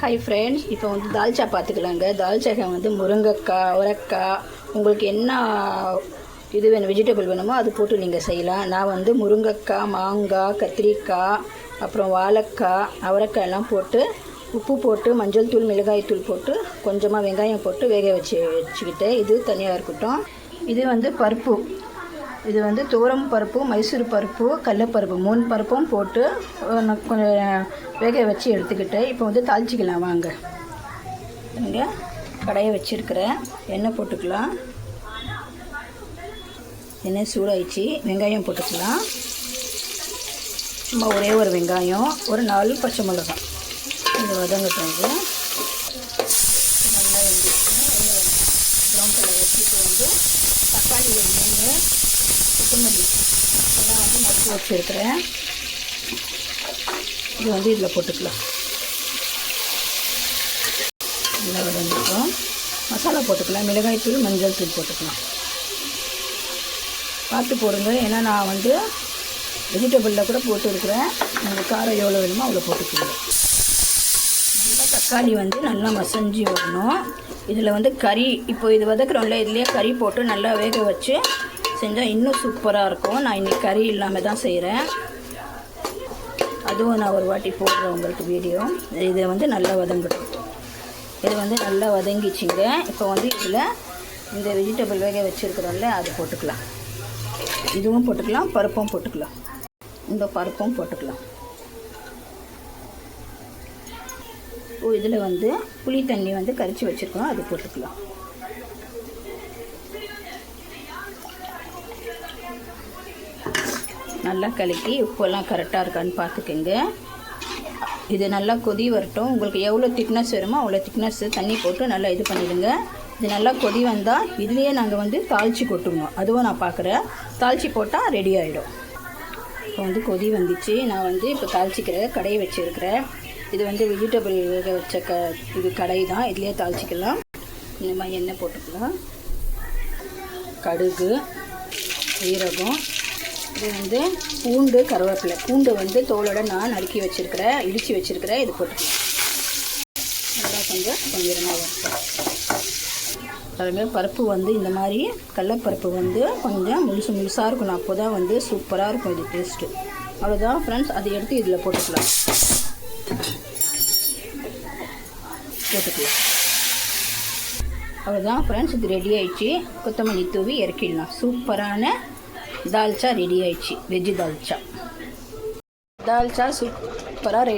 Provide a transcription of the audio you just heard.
Hi friends, இப்போ வந்து தால்ச்சா பார்த்துக்கலாங்க. தால்ச்சாக வந்து முருங்கைக்காய், அவரைக்காய், உங்களுக்கு என்ன இது வேணும், வெஜிடபிள் வேணுமோ அது போட்டு நீங்கள் செய்யலாம். நான் வந்து முருங்கைக்காய், மாங்காய், கத்திரிக்காய், அப்புறம் வாழைக்காய், அவரைக்காய் எல்லாம் போட்டு உப்பு போட்டு மஞ்சள் தூள், மிளகாய் தூள் போட்டு கொஞ்சமாக வெங்காயம் போட்டு வேக வச்சுக்கிட்டேன். இது தனியாக இருக்கட்டும். இது வந்து பருப்பு, இது வந்து துவரம் பருப்பு, மைசூர் பருப்பு, கடலைப்பருப்பு 3 பருப்பும் போட்டு கொஞ்சம் வேக வச்சு எடுத்துக்கிட்டேன். இப்போ வந்து தாளிச்சிக்கலாம் வாங்க. இங்கே கடையை வச்சுருக்கிறேன். எண்ணெய் போட்டுக்கலாம். எண்ணெய் சூடாயிடுச்சு. வெங்காயம் போட்டுக்கலாம். சும்மா ஒரே ஒரு வெங்காயம், ஒரு 4 பச்சை மிளகாய். இது வதங்கட்டும். இது நல்லா வெந்துச்சு. ப்ரௌன் கலர் வச்சுட்டு வந்து தக்காளி ஒரு 3, கொத்தமல்லி எல்லாம் வந்து நறுக்கி வச்சுருக்கிறேன். இது வந்து இதில் போட்டுக்கலாம். நல்லா வதங்கிட்டோம். மசாலா போட்டுக்கலாம். மிளகாய் தூள், மஞ்சள் தூள் போட்டுக்கலாம். பார்த்து போடுங்க, ஏன்னா நான் வந்து வெஜிடபிளில் கூட போட்டுருக்குறேன். உங்களுக்கு காரம் எவ்வளோ வேணுமோ அவ்வளோ போட்டுக்கலாம். நல்லா தக்காளி வந்து நல்லா மசஞ்சி வரணும். இதில் வந்து கறி, இப்போ இது வதக்குறோம்ல, இதுலேயே கறி போட்டு நல்லா வேக வச்சு செஞ்சால் இன்னும் சூப்பராக இருக்கும். நான் இன்றைக்கி கறி இல்லாமல் தான் செய்கிறேன். அதுவும் நான் ஒரு வாட்டி போடுறேன் உங்களுக்கு வீடியோ. இதை வந்து நல்லா வதங்கட்டும். இது வந்து நல்லா வதங்கிச்சிங்க. இப்போ வந்து இதில் இந்த வெஜிடபிள் வேக வச்சுருக்குறோம்ல, அது போட்டுக்கலாம். இதுவும் போட்டுக்கலாம், பருப்பும் போட்டுக்கலாம். இந்த பருப்பும் போட்டுக்கலாம். இதில் வந்து புளி தண்ணி வந்து கரைச்சி வச்சுருக்கோம், அது போட்டுக்கலாம். நல்லா கலக்கி உப்பெல்லாம் கரெக்டாக இருக்கான்னு பார்த்துக்கோங்க. இது நல்லா கொதி வரட்டும். உங்களுக்கு எவ்வளோ திக்னஸ் வேணுமோ அவ்வளோ திக்னஸ் தண்ணி போட்டு நல்லா இது பண்ணிவிடுங்க. இது நல்லா கொதி வந்தால் இதுலேயே நாங்கள் வந்து தாளித்து கொட்டுவோம். அதுவும் நான் பார்க்குறேன். தாளித்து போட்டால் ரெடி ஆகிடும். இப்போ வந்து கொதி வந்துச்சு. நான் வந்து இப்போ தாளிச்சிக்கிறேன். கடையை வச்சுருக்கிறேன். இது வந்து வெஜிடபிள் வேக வச்ச இது கடை தான். இதுலேயே தாளிச்சிக்கலாம். இந்த மாதிரி எண்ணெய் போட்டுக்கலாம். கடுகு, சீரகம், இது வந்து பூண்டு, கருவேப்பிலை. பூண்டு வந்து தோலோட நான் நறுக்கி வச்சுருக்கிறேன், இடித்து வச்சுருக்கிறேன். இது போட்டுக்கலாம். நல்லா கொஞ்சம் கொஞ்சமாக வரும். பாருங்கள், பருப்பு வந்து இந்த மாதிரி கடலைப்பருப்பு வந்து கொஞ்சம் முழுசாக இருக்கணும். அப்போ தான் வந்து சூப்பராக இருக்கும் இது டேஸ்ட்டு. அவ்வளோதான் ஃப்ரெண்ட்ஸ். அதை எடுத்து இதில் போட்டுக்கலாம். அவ்வளோதான் ஃப்ரெண்ட்ஸ். இது ரெடி ஆயிடுச்சு. கொத்தமல்லி தூவி இறக்கிடலாம். சூப்பரான தால்ச்சா ரெடி ஆயிடுச்சு. வெஜ்ஜு தால்ச்சா சூப்பராக ரெடி.